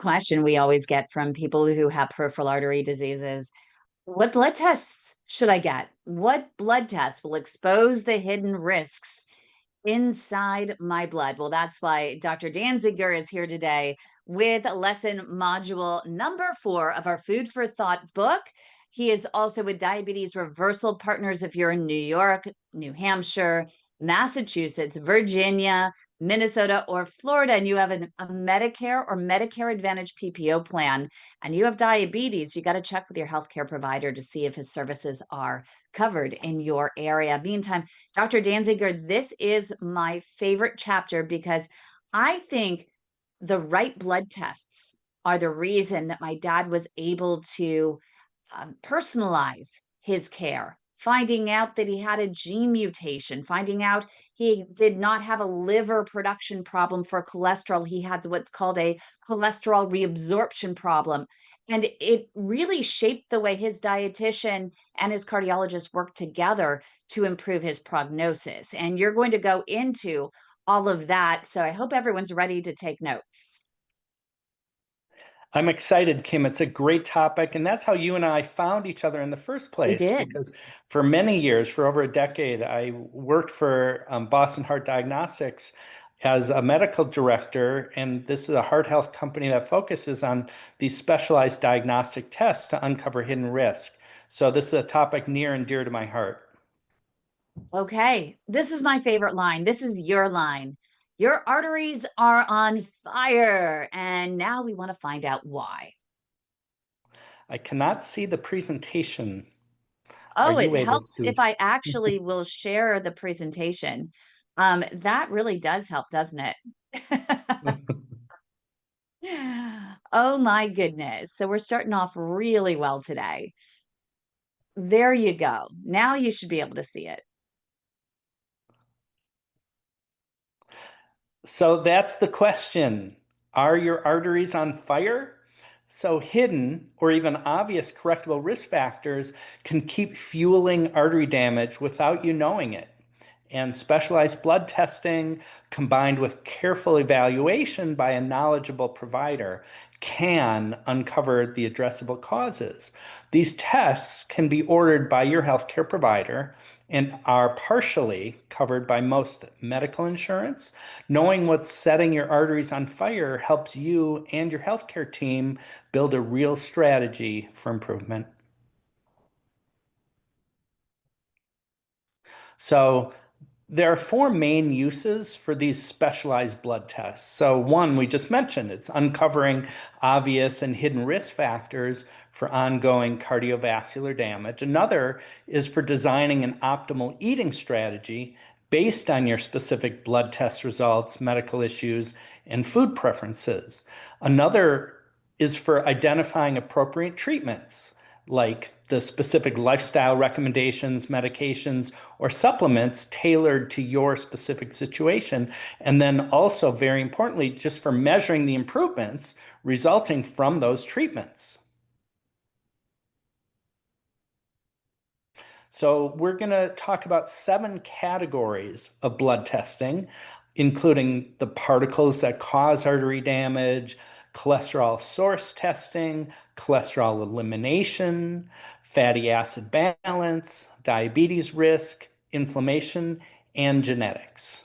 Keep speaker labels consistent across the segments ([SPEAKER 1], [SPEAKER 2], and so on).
[SPEAKER 1] question we always get from people who have peripheral artery diseases. What blood tests should I get? What blood tests will expose the hidden risks inside my blood? Well, that's why Dr. Dansinger is here today with lesson module number 4 of our Food for Thought book. He is also with Diabetes Reversal Partners if you're in New York, New Hampshire, Massachusetts, Virginia, Minnesota, or Florida, and you have a Medicare or Medicare Advantage PPO plan, and you have diabetes, you got to check with your healthcare provider to see if his services are covered in your area. Meantime, Dr. Danziger, this is my favorite chapter because I think the right blood tests are the reason that my dad was able to personalize his care, finding out that he had a gene mutation, finding out he did not have a liver production problem for cholesterol. He had what's called a cholesterol reabsorption problem. And it really shaped the way his dietitian and his cardiologist worked together to improve his prognosis. And you're going to go into all of that. So I hope everyone's ready to take notes.
[SPEAKER 2] I'm excited, Kim. It's a great topic, and that's how you and I found each other in the first
[SPEAKER 1] We
[SPEAKER 2] place.
[SPEAKER 1] did.
[SPEAKER 2] Because for many years, for over a decade, I worked for Boston Heart Diagnostics as a medical director, and this is a heart health company that focuses on these specialized diagnostic tests to uncover hidden risk. So this is a topic near and dear to my heart.
[SPEAKER 1] Okay, this is my favorite line. This is your line. Your arteries are on fire. And now we want to find out why.
[SPEAKER 2] I cannot see the presentation. Are
[SPEAKER 1] Oh, it
[SPEAKER 2] you able
[SPEAKER 1] helps
[SPEAKER 2] to?
[SPEAKER 1] if I actually will share the presentation. That really does help, doesn't it? Oh my goodness. So we're starting off really well today. There you go. Now you should be able to see it.
[SPEAKER 2] So that's the question. Are your arteries on fire? So hidden or even obvious correctable risk factors can keep fueling artery damage without you knowing it. And specialized blood testing combined with careful evaluation by a knowledgeable provider can uncover the addressable causes. These tests can be ordered by your healthcare provider and are partially covered by most medical insurance. Knowing what's setting your arteries on fire helps you and your healthcare team build a real strategy for improvement. So, there are four main uses for these specialized blood tests. So, one we just mentioned, it's uncovering obvious and hidden risk factors for ongoing cardiovascular damage. Another is for designing an optimal eating strategy based on your specific blood test results, medical issues, and food preferences. Another is for identifying appropriate treatments like the specific lifestyle recommendations, medications, or supplements tailored to your specific situation. And then also, very importantly, just for measuring the improvements resulting from those treatments. So, we're going to talk about 7 categories of blood testing, including the particles that cause artery damage, cholesterol source testing, cholesterol elimination, fatty acid balance, diabetes risk, inflammation, and genetics.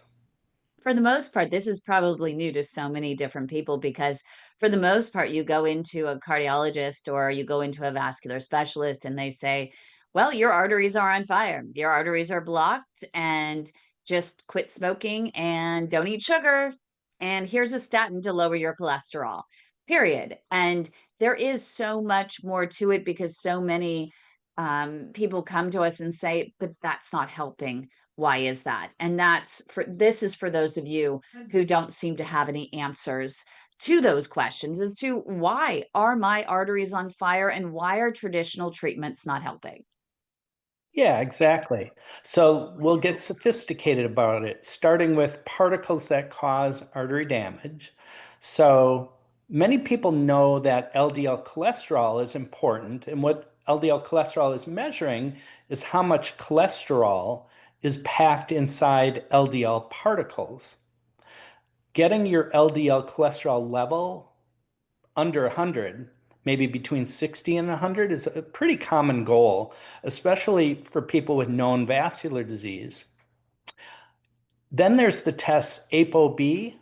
[SPEAKER 1] For the most part, this is probably new to so many different people because, for the most part, you go into a cardiologist or you go into a vascular specialist and they say, well, your arteries are on fire. Your arteries are blocked, and just quit smoking and don't eat sugar. And here's a statin to lower your cholesterol, period. And there is so much more to it because so many people come to us and say, but that's not helping. Why is that? And this is for those of you who don't seem to have any answers to those questions as to why are my arteries on fire and why are traditional treatments not helping?
[SPEAKER 2] Yeah, exactly. So we'll get sophisticated about it, starting with particles that cause artery damage. So many people know that LDL cholesterol is important, and what LDL cholesterol is measuring is how much cholesterol is packed inside LDL particles. Getting your LDL cholesterol level under 100, maybe between 60 and 100 is a pretty common goal, especially for people with known vascular disease. Then there's the tests ApoB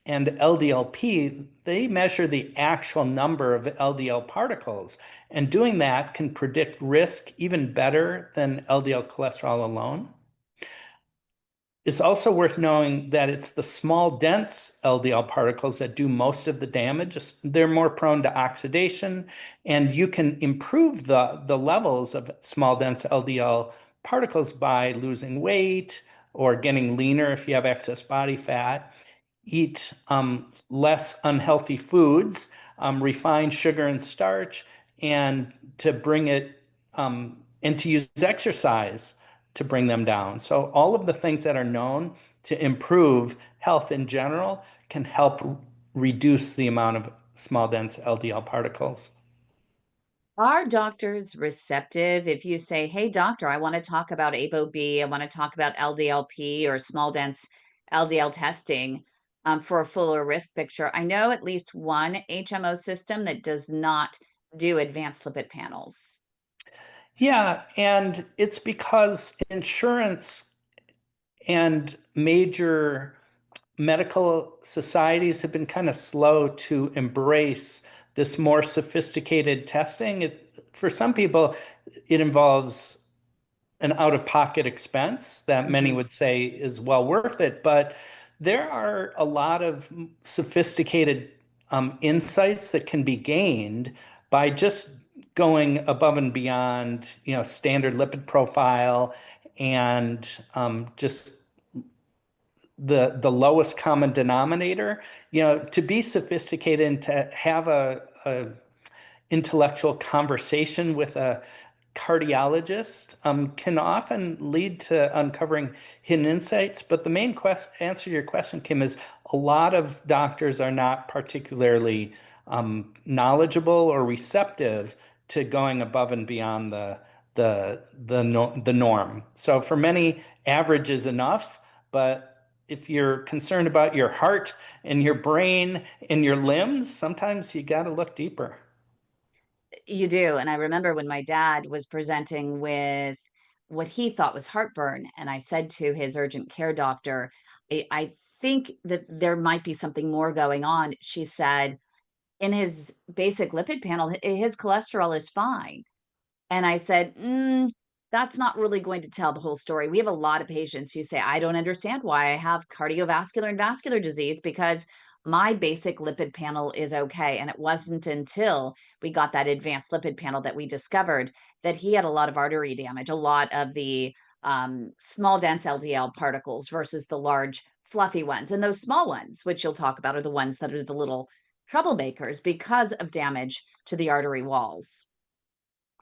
[SPEAKER 2] and LDLP. They measure the actual number of LDL particles, and doing that can predict risk even better than LDL cholesterol alone. It's also worth knowing that it's the small, dense LDL particles that do most of the damage. They're more prone to oxidation, and you can improve the levels of small, dense LDL particles by losing weight or getting leaner if you have excess body fat. Eat less unhealthy foods, refined sugar and starch, and to bring it and to use exercise to bring them down. So all of the things that are known to improve health in general can help reduce the amount of small dense LDL particles.
[SPEAKER 1] Are doctors receptive if you say, hey, doctor, I want to talk about ApoB, I want to talk about LDLP or small dense LDL testing for a fuller risk picture? I know at least one HMO system that does not do advanced lipid panels.
[SPEAKER 2] Yeah, and it's because insurance and major medical societies have been kind of slow to embrace this more sophisticated testing. For some people, it involves an out-of-pocket expense that many
[SPEAKER 1] Mhm.
[SPEAKER 2] would say is well worth it, but there are a lot of sophisticated insights that can be gained by just going above and beyond, standard lipid profile and just the lowest common denominator. To be sophisticated and to have a intellectual conversation with a cardiologist can often lead to uncovering hidden insights. But the main answer to your question, Kim, is a lot of doctors are not particularly knowledgeable or receptive to going above and beyond the norm. So for many, average is enough, but if you're concerned about your heart and your brain and your limbs, sometimes you got to look deeper.
[SPEAKER 1] You do. And I remember when my dad was presenting with what he thought was heartburn, and I said to his urgent care doctor, I think that there might be something more going on. She said, in his basic lipid panel, his cholesterol is fine. And I said, that's not really going to tell the whole story. We have a lot of patients who say, I don't understand why I have cardiovascular and vascular disease because my basic lipid panel is okay. And it wasn't until we got that advanced lipid panel that we discovered that he had a lot of artery damage, a lot of the small, dense LDL particles versus the large, fluffy ones. And those small ones, which you'll talk about, are the ones that are the little troublemakers because of damage to the artery walls.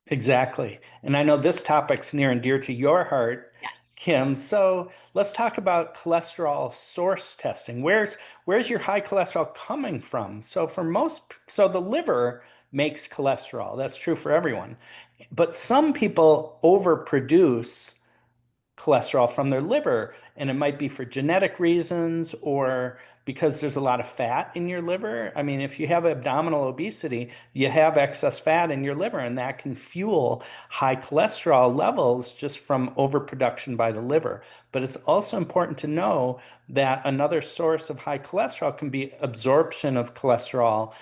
[SPEAKER 2] Exactly. And I know this topic's near and dear to your heart,
[SPEAKER 1] Yes.
[SPEAKER 2] Kim. So let's talk about cholesterol source testing. Where's your high cholesterol coming from? So the liver makes cholesterol. That's true for everyone. But some people overproduce cholesterol from their liver, and it might be for genetic reasons or because there's a lot of fat in your liver. I mean, if you have abdominal obesity, you have excess fat in your liver, and that can fuel high cholesterol levels just from overproduction by the liver. But it's also important to know that another source of high cholesterol can be absorption of cholesterol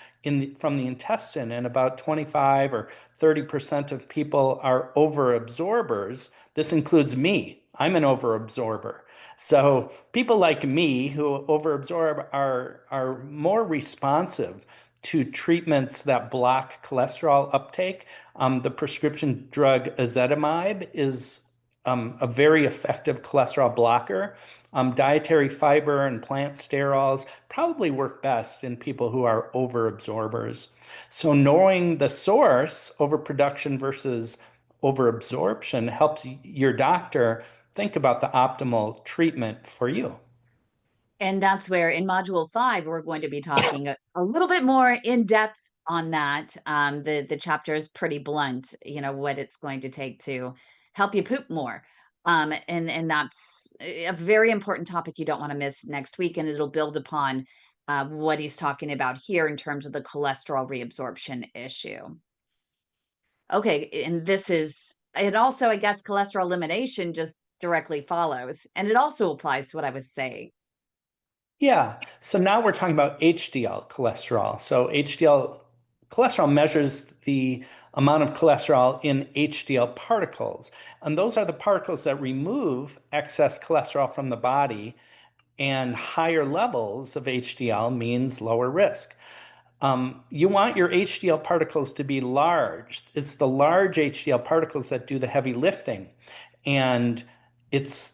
[SPEAKER 2] from the intestine, and about 25 or 30% of people are overabsorbers. This includes me. I'm an overabsorber. So people like me who overabsorb are more responsive to treatments that block cholesterol uptake. The prescription drug ezetimibe is a very effective cholesterol blocker. Dietary fiber and plant sterols probably work best in people who are overabsorbers. So knowing the source, overproduction versus overabsorption, helps your doctor think about the optimal treatment for you.
[SPEAKER 1] And that's where in module 5, we're going to be talking a little bit more in depth on that. The chapter is pretty blunt, what it's going to take to help you poop more. And that's a very important topic you don't want to miss next week, and it'll build upon what he's talking about here in terms of the cholesterol reabsorption issue. Okay, and this is it also, I guess, cholesterol elimination just directly follows, and it also applies to what I was saying.
[SPEAKER 2] Yeah. So now we're talking about HDL cholesterol. So HDL cholesterol measures the amount of cholesterol in HDL particles. And those are the particles that remove excess cholesterol from the body. And higher levels of HDL means lower risk. You want your HDL particles to be large. It's the large HDL particles that do the heavy lifting. And it's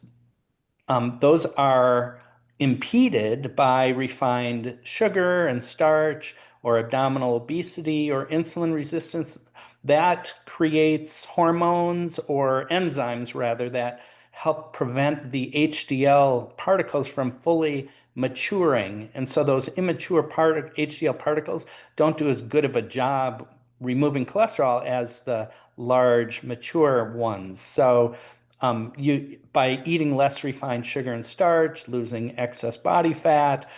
[SPEAKER 2] those are impeded by refined sugar and starch or abdominal obesity or insulin resistance. That creates hormones or enzymes, rather, that help prevent the HDL particles from fully maturing. And so those immature HDL particles don't do as good of a job removing cholesterol as the large mature ones. So you by eating less refined sugar and starch, losing excess body fat,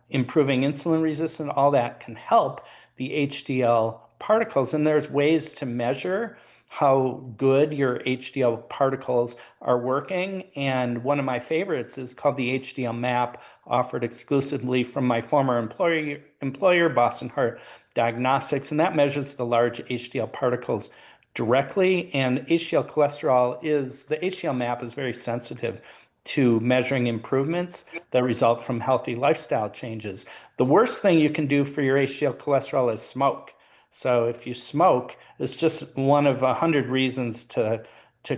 [SPEAKER 2] improving insulin resistance, all that can help the HDL particles. And there's ways to measure how good your HDL particles are working. And one of my favorites is called the HDL map, offered exclusively from my former employer, Boston Heart Diagnostics. And that measures the large HDL particles directly. And the HDL map is very sensitive to measuring improvements that result from healthy lifestyle changes. The worst thing you can do for your HDL cholesterol is smoke. So if you smoke, it's just one of 100 reasons to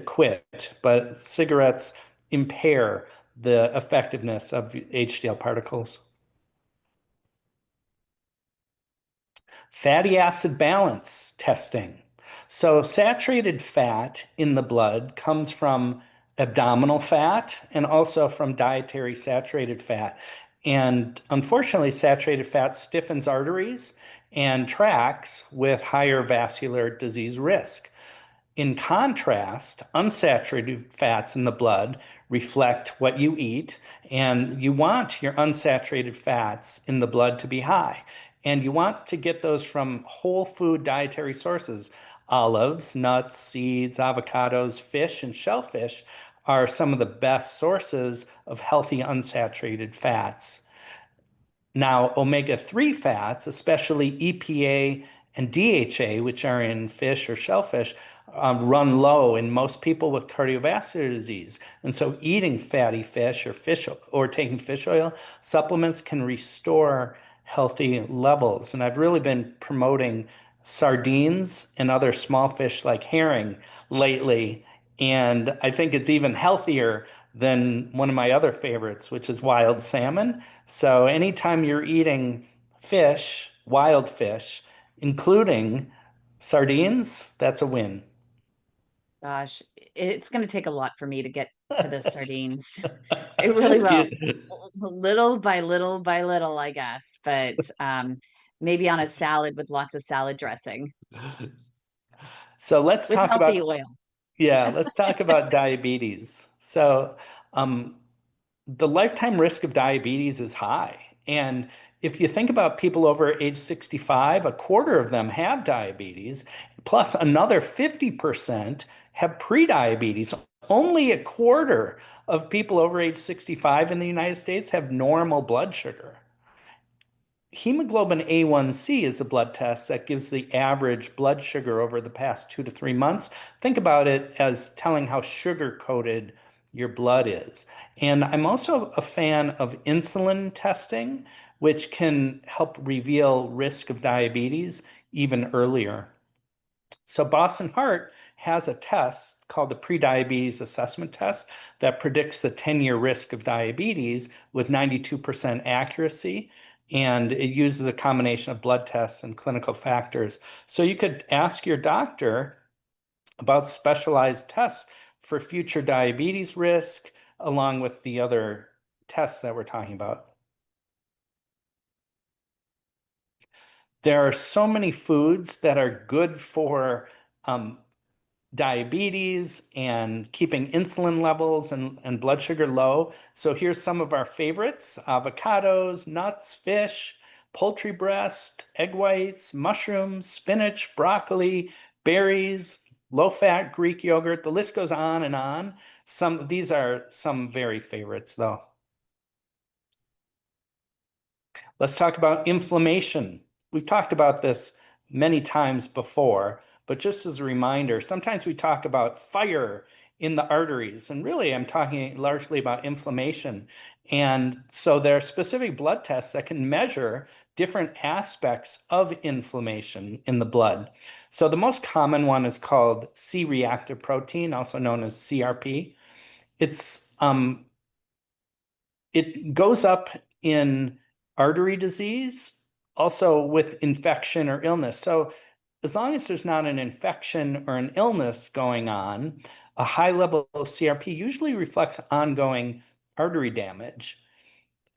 [SPEAKER 2] quit. But cigarettes impair the effectiveness of HDL particles. Fatty acid balance testing. So, saturated fat in the blood comes from abdominal fat and also from dietary saturated fat. And unfortunately, saturated fat stiffens arteries and tracks with higher vascular disease risk. In contrast, unsaturated fats in the blood reflect what you eat, and you want your unsaturated fats in the blood to be high. And you want to get those from whole food dietary sources. Olives, nuts, seeds, avocados, fish, and shellfish are some of the best sources of healthy unsaturated fats. Now, omega-3 fats, especially EPA and DHA, which are in fish or shellfish, run low in most people with cardiovascular disease. And so eating fatty fish or taking fish oil supplements can restore healthy levels. And I've really been promoting sardines and other small fish like herring lately. And I think it's even healthier than one of my other favorites, which is wild salmon. So anytime you're eating fish, wild fish, including sardines, that's a win.
[SPEAKER 1] Gosh, it's going to take a lot for me to get to the sardines. It really will.
[SPEAKER 2] You-
[SPEAKER 1] Little by little by little, I guess, but maybe on a salad with lots of salad dressing
[SPEAKER 2] So let's
[SPEAKER 1] with
[SPEAKER 2] talk
[SPEAKER 1] healthy
[SPEAKER 2] about,
[SPEAKER 1] oil.
[SPEAKER 2] yeah, let's talk about diabetes. So, um, the lifetime risk of diabetes is high. And if you think about people over age 65, a quarter of them have diabetes, plus another 50% have prediabetes. Only a quarter of people over age 65 in the United States have normal blood sugar. Hemoglobin A1C is a blood test that gives the average blood sugar over the past 2 to 3 months. Think about it as telling how sugar coated your blood is. And I'm also a fan of insulin testing, which can help reveal risk of diabetes even earlier. So Boston Heart has a test called the prediabetes assessment test that predicts the 10-year risk of diabetes with 92% accuracy. And it uses a combination of blood tests and clinical factors. So you could ask your doctor about specialized tests for future diabetes risk, along with the other tests that we're talking about. There are so many foods that are good for um, diabetes and keeping insulin levels and blood sugar low. So here's some of our favorites: avocados, nuts, fish, poultry breast, egg whites, mushrooms, spinach, broccoli, berries, low-fat Greek yogurt. The list goes on and on. These are some very favorites, though. Let's talk about inflammation. We've talked about this many times before, but just as a reminder, sometimes we talk about fire in the arteries, and really I'm talking largely about inflammation. And so there are specific blood tests that can measure different aspects of inflammation in the blood. So the most common one is called C-reactive protein, also known as CRP. It goes up in artery disease, also with infection or illness. So as long as there's not an infection or an illness going on, a high level of CRP usually reflects ongoing artery damage.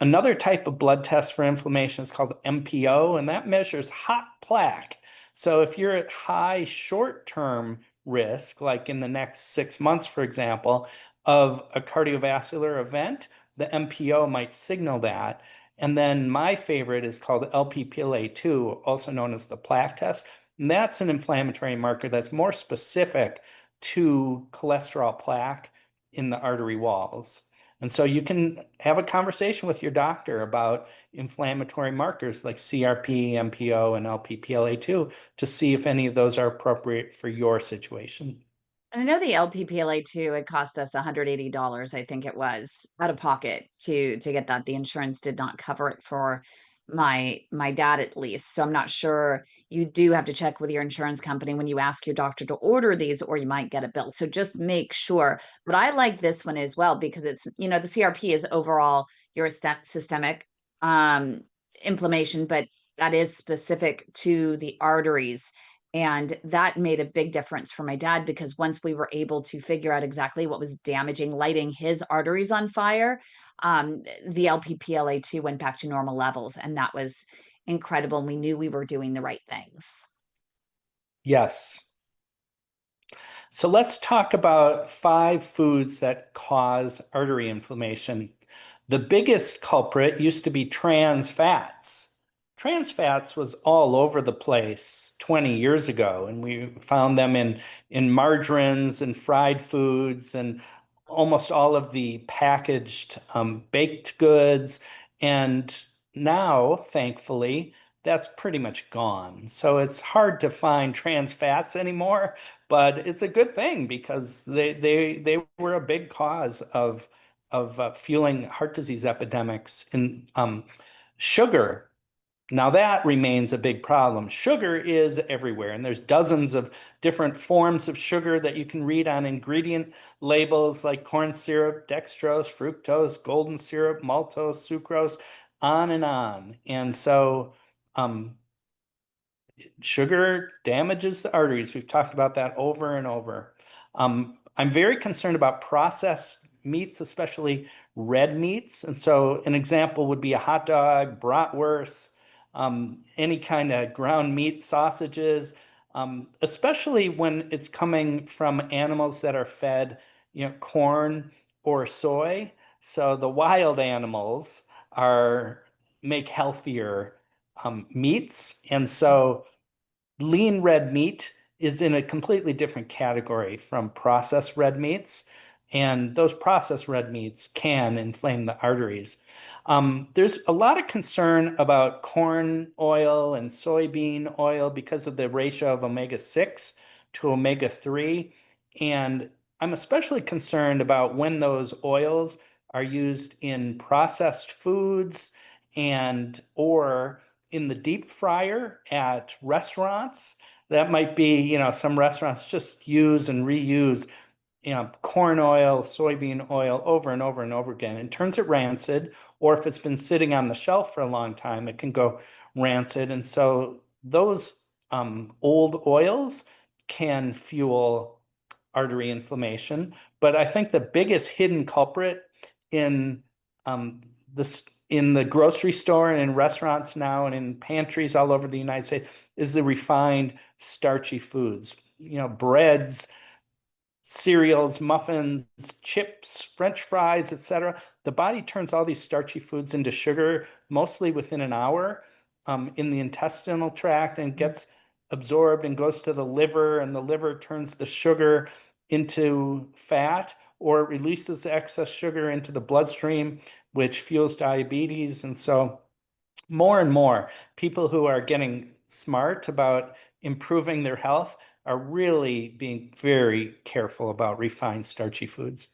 [SPEAKER 2] Another type of blood test for inflammation is called MPO, and that measures hot plaque. So if you're at high short-term risk, like in the next 6 months, for example, of a cardiovascular event, the MPO might signal that. And then my favorite is called Lp(a)2, also known as the plaque test. And that's an inflammatory marker that's more specific to cholesterol plaque in the artery walls. And so you can have a conversation with your doctor about inflammatory markers like CRP, MPO, and Lp(a)2 to see if any of those are appropriate for your situation.
[SPEAKER 1] And I know the LPPLA2, it cost us $180, I think it was, out of pocket to get that. The insurance did not cover it for my dad at least. So I'm not sure. You do have to check with your insurance company when you ask your doctor to order these, or you might get a bill. So just make sure. But I like this one as well because it's, the CRP is overall your systemic um inflammation, but that is specific to the arteries. And that made a big difference for my dad because once we were able to figure out exactly what was damaging, lighting his arteries on fire, the LPPLA2 went back to normal levels. And that was incredible. And we knew we were doing the right things.
[SPEAKER 2] Yes. So let's talk about 5 foods that cause artery inflammation. The biggest culprit used to be trans fats. Trans fats was all over the place 20 years ago, and we found them in margarines and fried foods and almost all of the packaged baked goods. And now, thankfully, that's pretty much gone. So it's hard to find trans fats anymore, but it's a good thing because they were a big cause of fueling heart disease epidemics. In sugar, now that remains a big problem. Sugar is everywhere, and there's dozens of different forms of sugar that you can read on ingredient labels like corn syrup, dextrose, fructose, golden syrup, maltose, sucrose, on and on. And so sugar damages the arteries. We've talked about that over and over. I'm very concerned about processed meats, especially red meats. And so an example would be a hot dog, bratwurst, any kind of ground meat, sausages, especially when it's coming from animals that are fed, corn or soy. So the wild animals are make healthier meats. And so lean red meat is in a completely different category from processed red meats. And those processed red meats can inflame the arteries. There's a lot of concern about corn oil and soybean oil because of the ratio of omega-6 to omega-3. And I'm especially concerned about when those oils are used in processed foods and or in the deep fryer at restaurants. That might be, some restaurants just use and reuse, corn oil, soybean oil over and over and over again. It turns it rancid, or if it's been sitting on the shelf for a long time, it can go rancid. And so those old oils can fuel artery inflammation. But I think the biggest hidden culprit in um, in the grocery store and in restaurants now and in pantries all over the United States is the refined starchy foods, breads, cereals, muffins, chips, French fries, etc. The body turns all these starchy foods into sugar mostly within an hour in the intestinal tract and
[SPEAKER 1] Mm.
[SPEAKER 2] gets absorbed and goes to the liver, and the liver turns the sugar into fat or releases the excess sugar into the bloodstream, which fuels diabetes. And so more and more people who are getting smart about improving their health are really being very careful about refined starchy foods.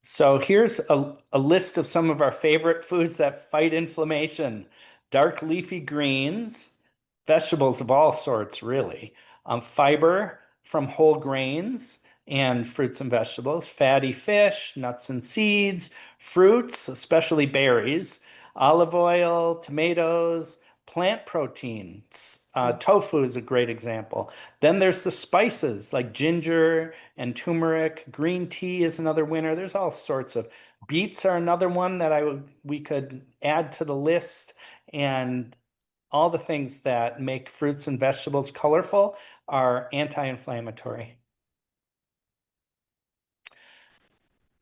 [SPEAKER 2] So here's a list of some of our favorite foods that fight inflammation. Dark leafy greens, vegetables of all sorts, really. Fiber from whole grains and fruits and vegetables, fatty fish, nuts and seeds, fruits, especially berries, olive oil, tomatoes, plant protein. Tofu is a great example. Then there's the spices like ginger and turmeric. Green tea is another winner. There's all sorts of beets are another one that we could add to the list. And all the things that make fruits and vegetables colorful are anti-inflammatory.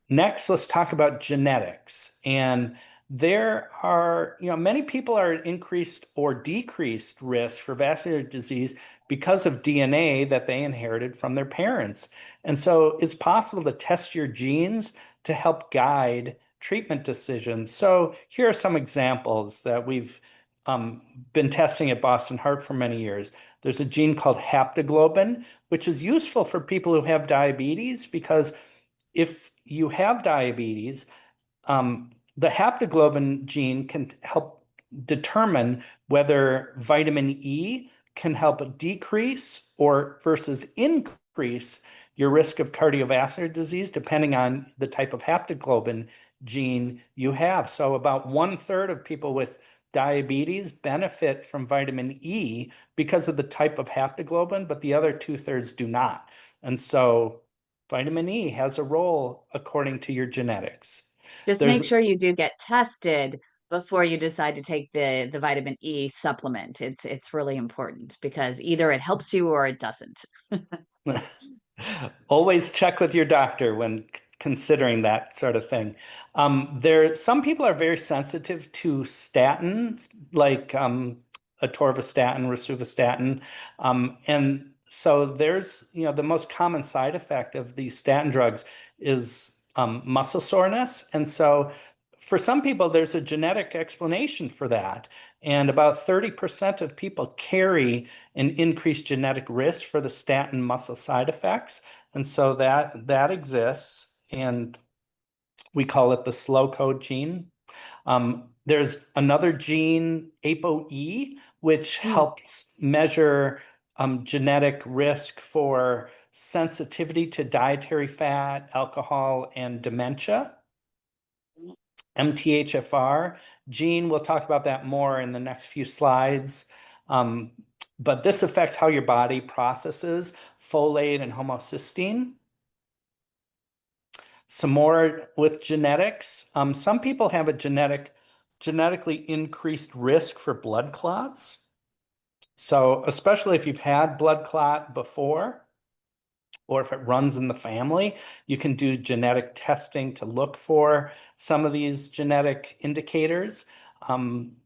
[SPEAKER 2] Next, let's talk about genetics. And there are, many people are at increased or decreased risk for vascular disease because of DNA that they inherited from their parents. And so it's possible to test your genes to help guide treatment decisions. So here are some examples that we've been testing at Boston Heart for many years. There's a gene called haptoglobin, which is useful for people who have diabetes because if you have diabetes, the haptoglobin gene can help determine whether vitamin E can help decrease or versus increase your risk of cardiovascular disease, depending on the type of haptoglobin gene you have. So about 1/3 of people with diabetes benefit from vitamin E because of the type of haptoglobin, but the other 2/3 do not. And so vitamin E has a role according to your genetics.
[SPEAKER 1] Just
[SPEAKER 2] There's
[SPEAKER 1] make sure you do get tested before you decide to take the vitamin E supplement. It's really important because either it helps you or it doesn't.
[SPEAKER 2] always check with your doctor when considering that sort of thing. Some people are very sensitive to statins, like atorvastatin, rosuvastatin, and so there's, the most common side effect of these statin drugs is muscle soreness, and so for some people, there's a genetic explanation for that. And about 30% of people carry an increased genetic risk for the statin muscle side effects. And so that exists, and we call it the slow code gene. There's another gene, ApoE, which
[SPEAKER 1] Mm.
[SPEAKER 2] helps measure genetic risk for sensitivity to dietary fat, alcohol, and dementia. MTHFR gene, we'll talk about that more in the next few slides. Um, but this affects how your body processes folate and homocysteine. Some more with genetics. Some people have a genetically increased risk for blood clots. So especially if you've had blood clot before, or if it runs in the family, you can do genetic testing to look for some of these genetic indicators. Um,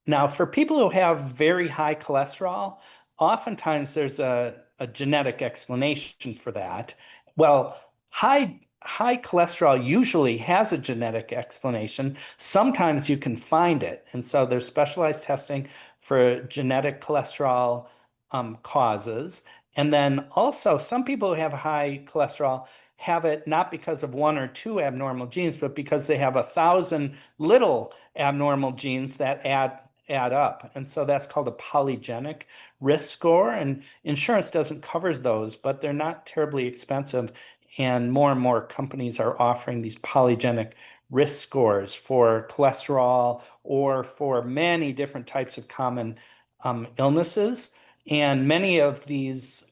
[SPEAKER 2] Now, for people who have very high cholesterol, oftentimes there's a genetic explanation for that. Well, high cholesterol usually has a genetic explanation. Sometimes you can find it. And so there's specialized testing for genetic cholesterol causes. And then also, some people who have high cholesterol have it not because of one or two abnormal genes, but because they have 1,000 little abnormal genes that add up. And so that's called a polygenic risk score. And insurance doesn't cover those, but they're not terribly expensive. And more companies are offering these polygenic risk scores for cholesterol or for many different types of common illnesses. And many of these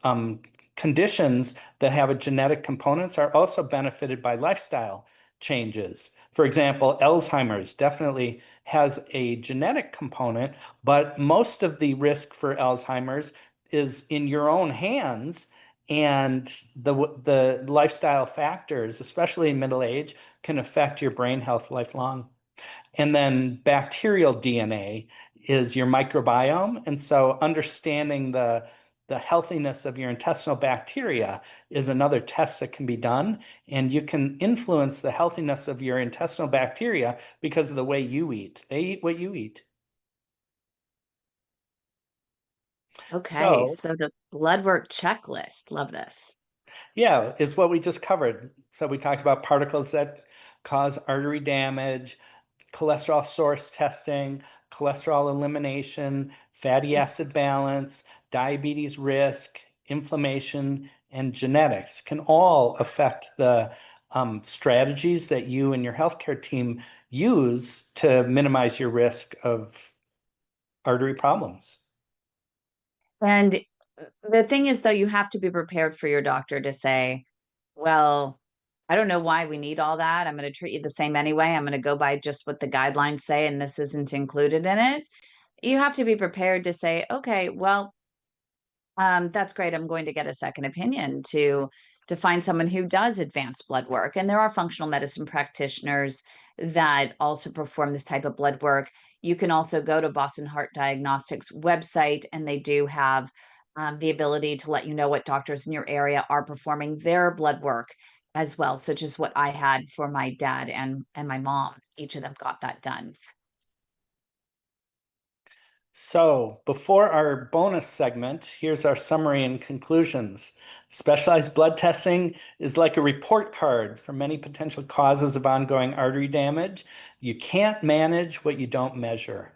[SPEAKER 2] conditions that have a genetic components are also benefited by lifestyle changes. For example, Alzheimer's definitely has a genetic component, but most of the risk for Alzheimer's is in your own hands, and the lifestyle factors, especially in middle age, can affect your brain health lifelong. And then bacterial DNA is your microbiome. And so understanding the healthiness of your intestinal bacteria is another test that can be done. And you can influence the healthiness of your intestinal bacteria because of the way you eat. They eat what you eat.
[SPEAKER 1] Okay,
[SPEAKER 2] So,
[SPEAKER 1] so the blood work checklist. Love this.
[SPEAKER 2] yeah, is what we just covered. So we talked about particles that cause artery damage, cholesterol source testing, cholesterol elimination, fatty acid balance, diabetes risk, inflammation, and genetics can all affect the strategies that you and your healthcare team use to minimize your risk of artery problems.
[SPEAKER 1] And the thing is, though, you have to be prepared for your doctor to say, well, I don't know why we need all that. I'm going to treat you the same anyway. I'm going to go by just what the guidelines say, and this isn't included in it. You have to be prepared to say, okay, well, that's great. I'm going to get a second opinion to find someone who does advanced blood work. And there are functional medicine practitioners that also perform this type of blood work. You can also go to Boston Heart Diagnostics website, and they do have the ability to let you know what doctors in your area are performing their blood work as well, such as what I had for my dad and my mom. Each of them got that done.
[SPEAKER 2] So, before our bonus segment, here's our summary and conclusions. Specialized blood testing is like a report card for many potential causes of ongoing artery damage. You can't manage what you don't measure.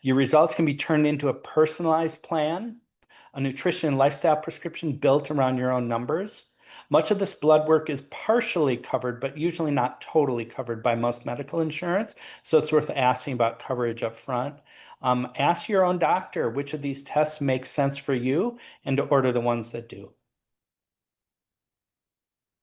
[SPEAKER 2] Your results can be turned into a personalized plan, a nutrition and lifestyle prescription built around your own numbers. Much of this blood work is partially covered, but usually not totally covered by most medical insurance. So it's worth asking about coverage up front. Ask your own doctor which of these tests make sense for you and to order the ones that do.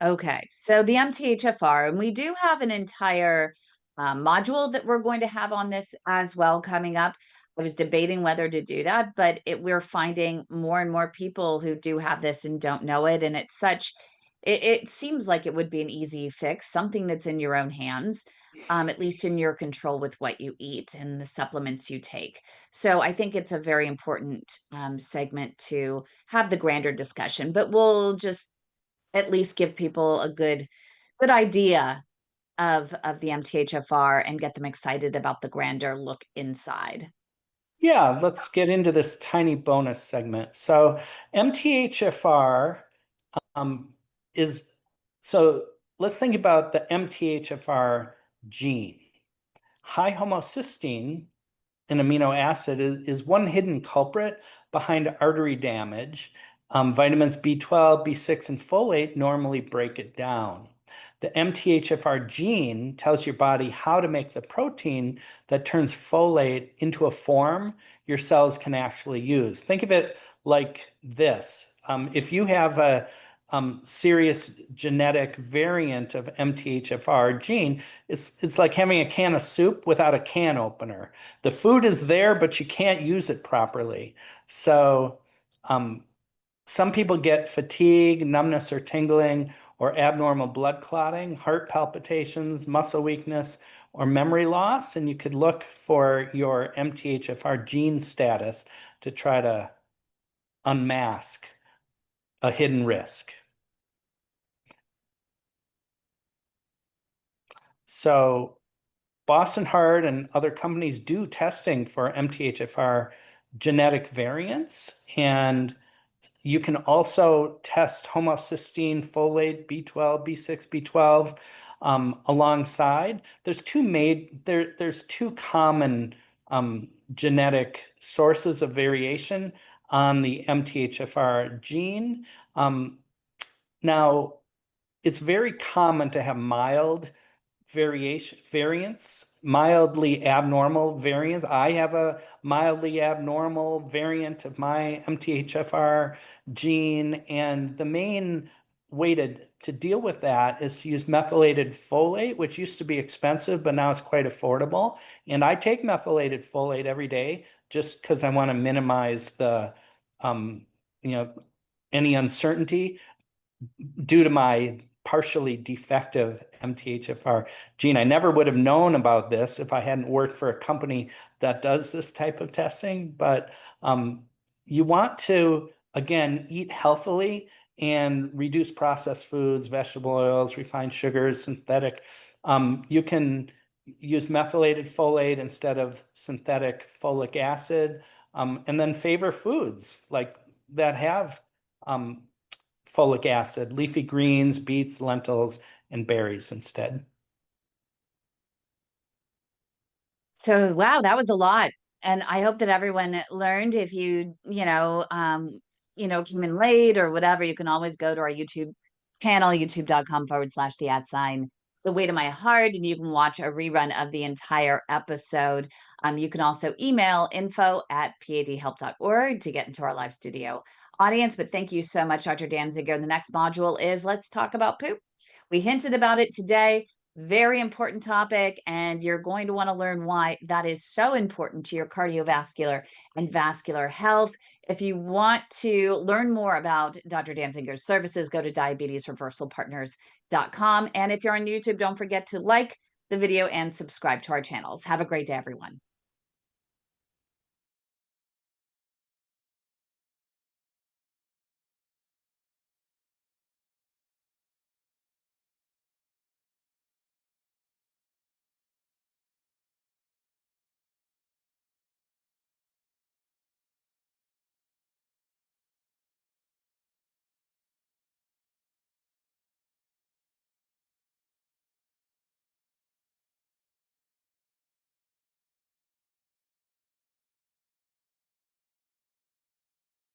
[SPEAKER 1] Okay, so the MTHFR, and we do have an entire module that we're going to have on this as well coming up. I was debating whether to do that, but we're finding more and more people who do have this and don't know it. And it seems like it would be an easy fix, something that's in your own hands, at least in your control with what you eat and the supplements you take. So I think it's a very important segment to have the grander discussion, but we'll just at least give people a good idea of the MTHFR and get them excited about the grander look inside.
[SPEAKER 2] Yeah, let's get into this tiny bonus segment. So, MTHFR um, is so let's think about the MTHFR gene. High homocysteine, an amino acid, is one hidden culprit behind artery damage. Vitamins B12, B6, and folate normally break it down. The MTHFR gene tells your body how to make the protein that turns folate into a form your cells can actually use. Think of it like this. If you have a serious genetic variant of MTHFR gene, it's like having a can of soup without a can opener. The food is there, but you can't use it properly. So, um, some people get fatigue, numbness or tingling, or abnormal blood clotting, heart palpitations, muscle weakness, or memory loss. And you could look for your MTHFR gene status to try to unmask a hidden risk. So, Boston Heart and other companies do testing for MTHFR genetic variants, and you can also test homocysteine, folate, B12, B6, B12 alongside. There's two common genetic sources of variation on the MTHFR gene. Um, Now, it's very common to have mild variants, mildly abnormal variants. I have a mildly abnormal variant of my MTHFR gene, and the main way to deal with that is to use methylated folate, which used to be expensive, but now it's quite affordable. And I take methylated folate every day just because I want to minimize the um, any uncertainty due to my partially defective MTHFR gene. I never would have known about this if I hadn't worked for a company that does this type of testing. But you want to, again, eat healthily and reduce processed foods, vegetable oils, refined sugars, synthetic. You can use methylated folate instead of synthetic folic acid, and then favor foods like that have folic acid, leafy greens, beets, lentils, and berries instead.
[SPEAKER 1] So, wow, that was a lot. And I hope that everyone learned. If came in late or whatever, you can always go to our YouTube channel, youtube.com/the @ sign, the way to my heart, and you can watch a rerun of the entire episode. You can also email info@padhelp.org to get into our live studio audience. But thank you so much, Dr. Dansinger. The next module is let's talk about poop. We hinted about it today. Very important topic, and you're going to want to learn why that is so important to your cardiovascular and vascular health. If you want to learn more about Dr. Dansinger's services, go to diabetesreversalpartners.com. And if you're on YouTube, don't forget to like the video and subscribe to our channels. Have a great day, everyone.